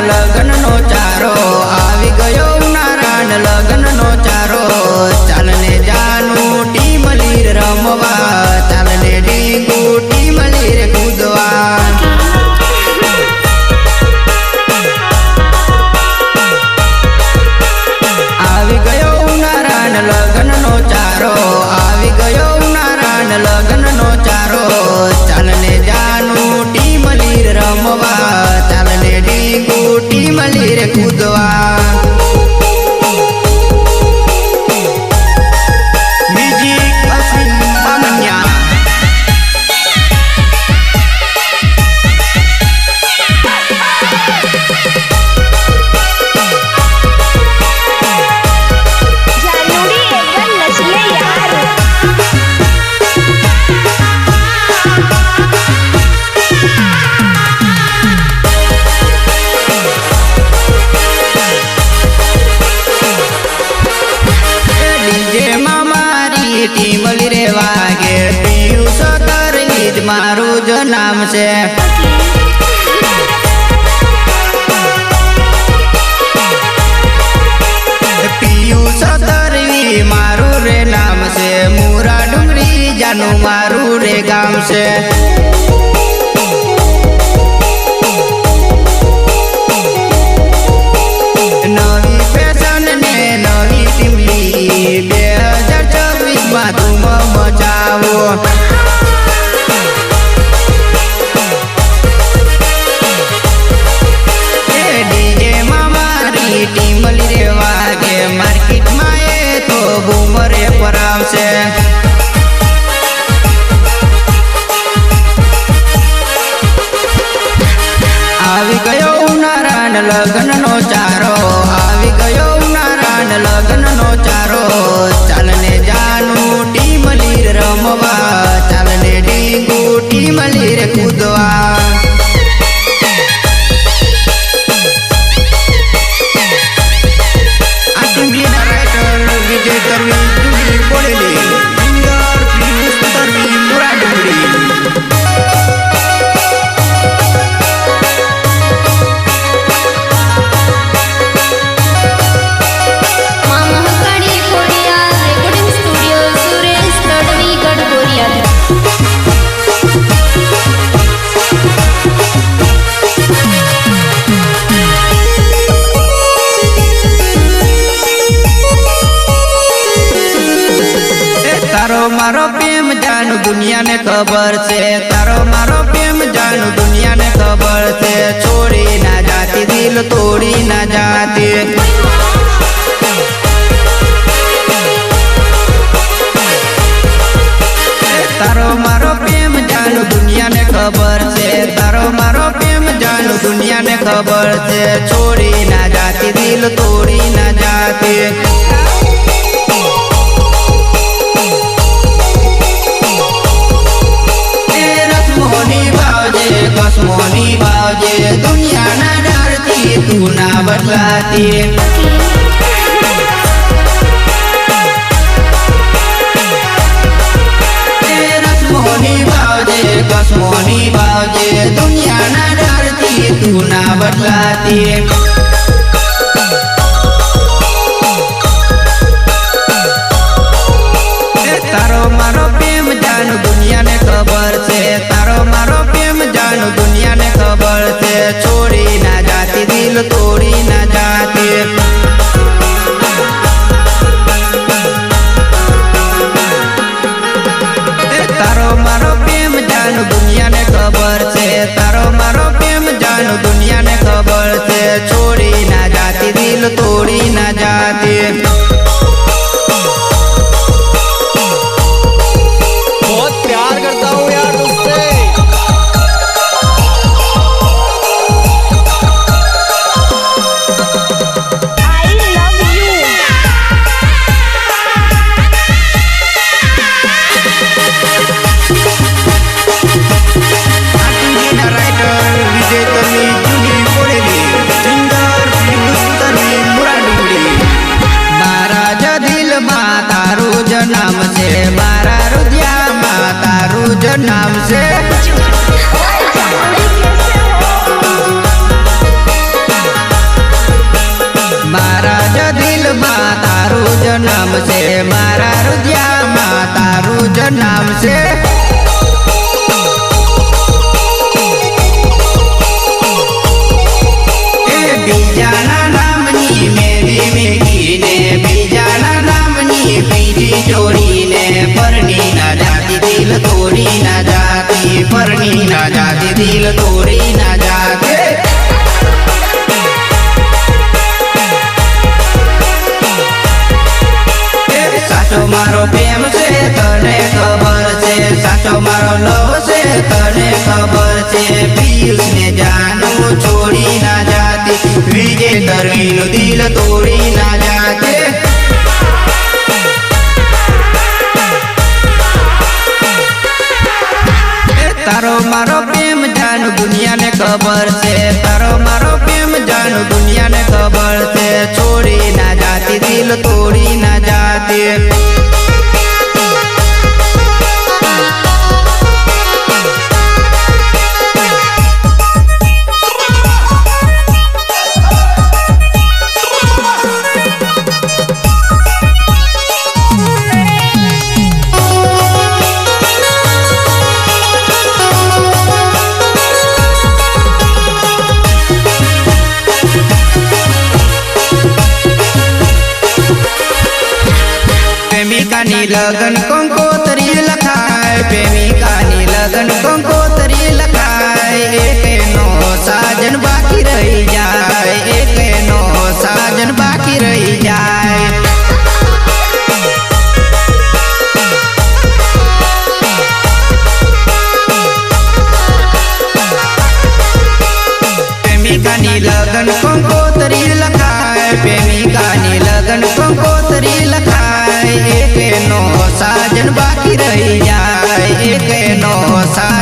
लगन नो चारो आवी गयो नारायण लगन नो चारो चालने जानू टीम लीर रमवा चालने डींगू टीम लीर कूदवा आवी गयो नारायण लगन नो चारो आवी गयो नारायण लगन नो चारो चालने जानू टीम लीर रमवा चालने डींगू टीम लीर कूदवा टीमली रे वागे पीयूष तरलीज मारू जो नाम से पीयूष तरली मारू रे नाम से मूरा डुंगरी जानू मारू रे गाम से नवी फैशन ने नवी टीमली 2024 में तुम मचाओ डीजे मामारी टीमली रे वागे मार्केट में ये तो बूमरे पराव से आवी गयो नारायण लगन नो चारो आवी गयो नारायण लगन नो चारो चालने जानू टीम लीर रमवा चालने डींगू टीम लीर कूदवा टीमली डायरेक्टर विजय तरवी डुंगरी बोलेली सिंगर पीयूष तरवी पूरा डुंगरी तारो मारो प्रेम जानू दुनिया ने खबर से तारो मारो प्रेम जानू दुनिया ने खबर से छोड़ी ना जाती दिल तोड़ी ना जाती तारो मारो प्रेम जानू दुनिया ने खबर से तारो मारो प्रेम जानू दुनिया ने खबर से छोड़ी ना जाती दिल तोड़ी ना जाती कसमोनी बावजे दुनिया ना डरती तू ना बदलाती रसमोनी बावजे कसमोनी बावजे दुनिया ना डरती तू ना बदलाती तारो मारो प्रेम जानू दुनिया ने खबर से तारो मारो प्रेम जानू दुनिया ने खबर से छोड़ी ना जाती दिल तोड़ी ना जाती तारो मारो प्रेम जानू दुनिया ने खबर से तारो मारो प्रेम जानू दुनिया ने खबर से छोड़ी ना जाती दिल तोड़ी ना जाती प्यार करता हूँ यार तुझसे। उसने जान वो छोड़ी ना जाती, विजय तरवीन दिल तोड़ी ना जाते। तारो मारो प्रेम जानू दुनिया ने खबर से, तारो मारो प्रेम जानू दुनिया ने खबर से, छोड़ी ना जाती दिल तोड़ी ना जाती। प्रेमिका नी लगन कंकोतरी लखाय, प्रेमिका नी लगन कंकोतरी लखाय, एक नो साजन बाकी रही जाए, एक नो साजन बाकी रही जाए। प्रेमिका नी लगन कंकोतरी लखाय, प्रेमिका नी लगन कंकोतरी लखाय, एक नो साजन बाकी रही जाए, एक नो साजन